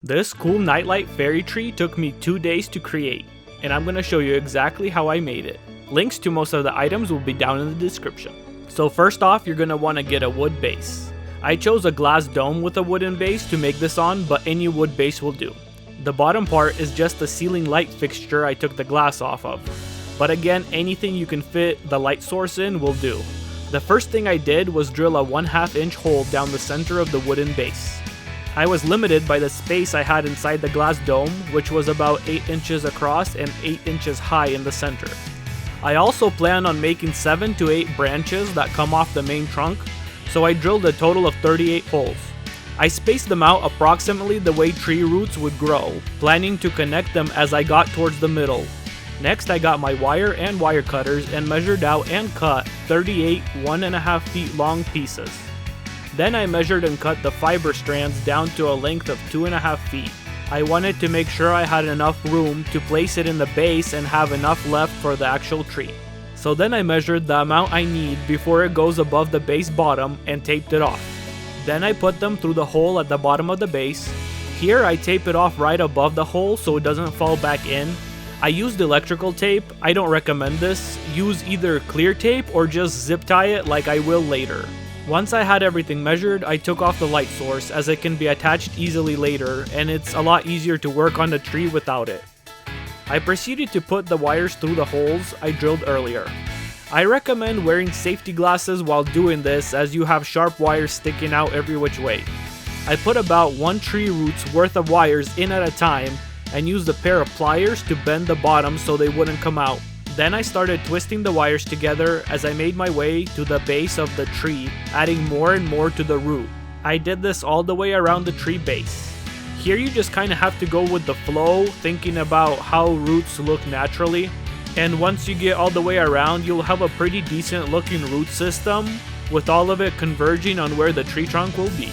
This cool nightlight fairy tree took me 2 days to create, and I'm gonna show you exactly how I made it. Links to most of the items will be down in the description. So first off, you're gonna wanna get a wood base. I chose a glass dome with a wooden base to make this on, but any wood base will do. The bottom part is just the ceiling light fixture I took the glass off of. But again, anything you can fit the light source in will do. The first thing I did was drill a 1/2 inch hole down the center of the wooden base. I was limited by the space I had inside the glass dome, which was about 8 inches across and 8 inches high in the center. I also plan on making 7 to 8 branches that come off the main trunk, so I drilled a total of 38 holes. I spaced them out approximately the way tree roots would grow, planning to connect them as I got towards the middle. Next, I got my wire and wire cutters and measured out and cut 38 1.5 feet long pieces. Then I measured and cut the fiber strands down to a length of 2.5 feet. I wanted to make sure I had enough room to place it in the base and have enough left for the actual tree. So then I measured the amount I need before it goes above the base bottom and taped it off. Then I put them through the hole at the bottom of the base. Here I tape it off right above the hole so it doesn't fall back in. I used electrical tape. I don't recommend this. Use either clear tape or just zip tie it like I will later. Once I had everything measured, I took off the light source as it can be attached easily later, and it's a lot easier to work on the tree without it. I proceeded to put the wires through the holes I drilled earlier. I recommend wearing safety glasses while doing this as you have sharp wires sticking out every which way. I put about 1 tree root's worth of wires in at a time and used a pair of pliers to bend the bottom so they wouldn't come out. Then I started twisting the wires together as I made my way to the base of the tree, adding more and more to the root. I did this all the way around the tree base. Here you just kind of have to go with the flow, thinking about how roots look naturally. And once you get all the way around, you'll have a pretty decent looking root system, with all of it converging on where the tree trunk will be.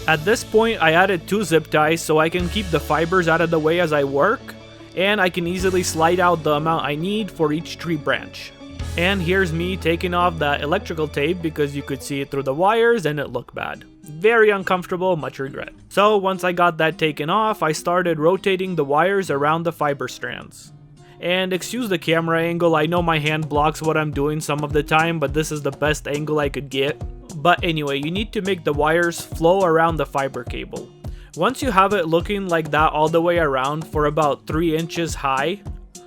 At this point, I added 2 zip ties so I can keep the fibers out of the way as I work, and I can easily slide out the amount I need for each tree branch. And here's me taking off that electrical tape because you could see it through the wires and it looked bad. Very uncomfortable, much regret. So once I got that taken off, I started rotating the wires around the fiber strands. And excuse the camera angle, I know my hand blocks what I'm doing some of the time, but this is the best angle I could get. But anyway, you need to make the wires flow around the fiber cable. Once you have it looking like that all the way around for about 3 inches high,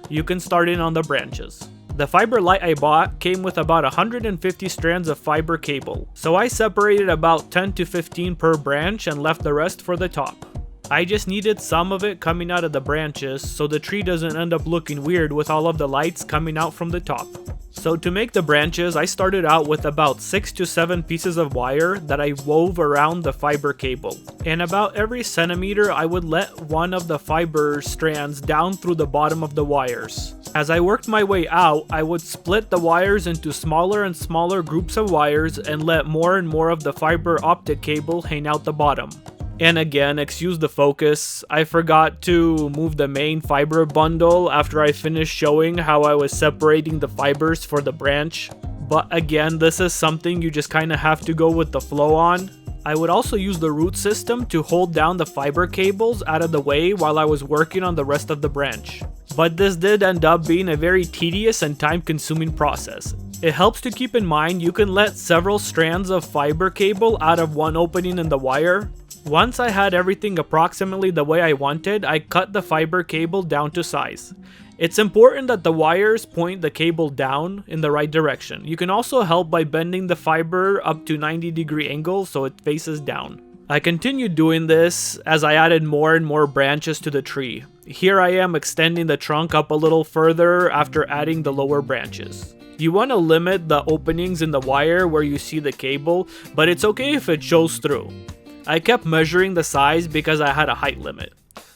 you can start in on the branches. The fiber light I bought came with about 150 strands of fiber cable, so I separated about 10 to 15 per branch and left the rest for the top. I just needed some of it coming out of the branches so the tree doesn't end up looking weird with all of the lights coming out from the top. So to make the branches, I started out with about 6 to 7 pieces of wire that I wove around the fiber cable. And about every centimeter, I would let one of the fiber strands down through the bottom of the wires. As I worked my way out, I would split the wires into smaller and smaller groups of wires and let more and more of the fiber optic cable hang out the bottom. And again, excuse the focus, I forgot to move the main fiber bundle after I finished showing how I was separating the fibers for the branch. But again, this is something you just kind of have to go with the flow on. I would also use the root system to hold down the fiber cables out of the way while I was working on the rest of the branch. But this did end up being a very tedious and time-consuming process. It helps to keep in mind you can let several strands of fiber cable out of one opening in the wire. Once I had everything approximately the way I wanted, I cut the fiber cable down to size. It's important that the wires point the cable down in the right direction. You can also help by bending the fiber up to 90-degree angle so it faces down. I continued doing this as I added more and more branches to the tree. Here I am extending the trunk up a little further after adding the lower branches. You want to limit the openings in the wire where you see the cable, but it's okay if it shows through. I kept measuring the size because I had a height limit.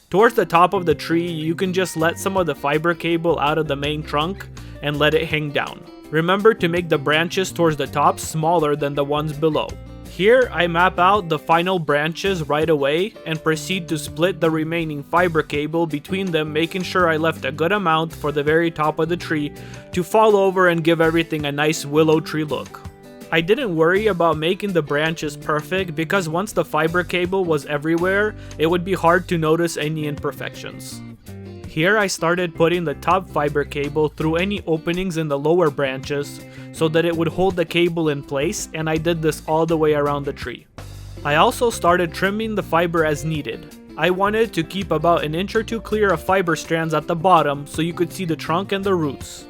Towards the top of the tree, you can just let some of the fiber cable out of the main trunk and let it hang down. Remember to make the branches towards the top smaller than the ones below. Here, I map out the final branches right away and proceed to split the remaining fiber cable between them, making sure I left a good amount for the very top of the tree to fall over and give everything a nice willow tree look. I didn't worry about making the branches perfect because once the fiber cable was everywhere, it would be hard to notice any imperfections. Here I started putting the top fiber cable through any openings in the lower branches so that it would hold the cable in place, and I did this all the way around the tree. I also started trimming the fiber as needed. I wanted to keep about an inch or two clear of fiber strands at the bottom so you could see the trunk and the roots.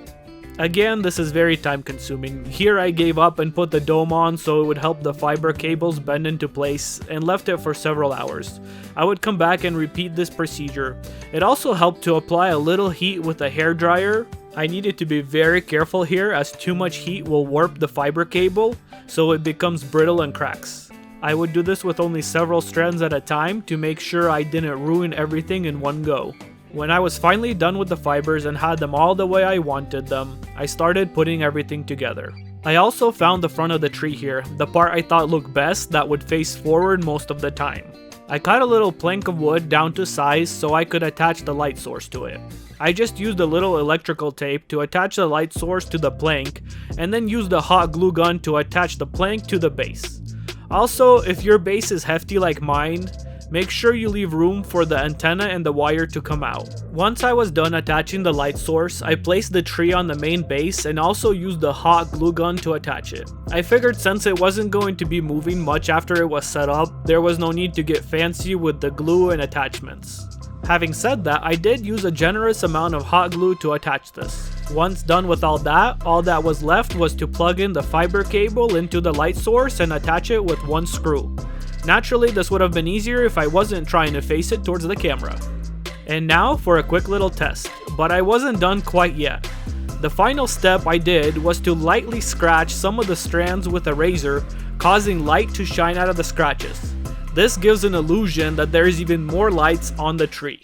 Again, this is very time consuming. Here I gave up and put the dome on so it would help the fiber cables bend into place and left it for several hours. I would come back and repeat this procedure. It also helped to apply a little heat with a hair dryer. I needed to be very careful here as too much heat will warp the fiber cable so it becomes brittle and cracks. I would do this with only several strands at a time to make sure I didn't ruin everything in one go. When I was finally done with the fibers and had them all the way I wanted them, I started putting everything together. I also found the front of the tree here, the part I thought looked best that would face forward most of the time. I cut a little plank of wood down to size so I could attach the light source to it. I just used a little electrical tape to attach the light source to the plank and then used a hot glue gun to attach the plank to the base. Also, if your base is hefty like mine, make sure you leave room for the antenna and the wire to come out. Once I was done attaching the light source, I placed the tree on the main base and also used the hot glue gun to attach it. I figured since it wasn't going to be moving much after it was set up, there was no need to get fancy with the glue and attachments. Having said that, I did use a generous amount of hot glue to attach this. Once done with all that was left was to plug in the fiber cable into the light source and attach it with one screw. Naturally, this would have been easier if I wasn't trying to face it towards the camera. And now for a quick little test, but I wasn't done quite yet. The final step I did was to lightly scratch some of the strands with a razor, causing light to shine out of the scratches. This gives an illusion that there is even more lights on the tree.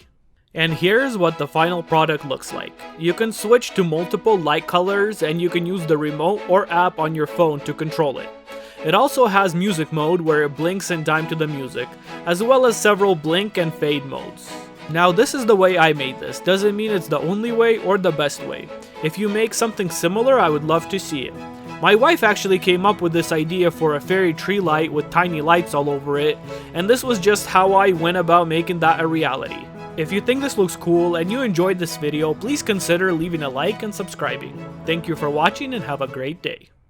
And here's what the final product looks like. You can switch to multiple light colors and you can use the remote or app on your phone to control it. It also has music mode where it blinks in time to the music, as well as several blink and fade modes. Now this is the way I made this. Doesn't mean it's the only way or the best way. If you make something similar, I would love to see it. My wife actually came up with this idea for a fairy tree light with tiny lights all over it, and this was just how I went about making that a reality. If you think this looks cool and you enjoyed this video, please consider leaving a like and subscribing. Thank you for watching and have a great day.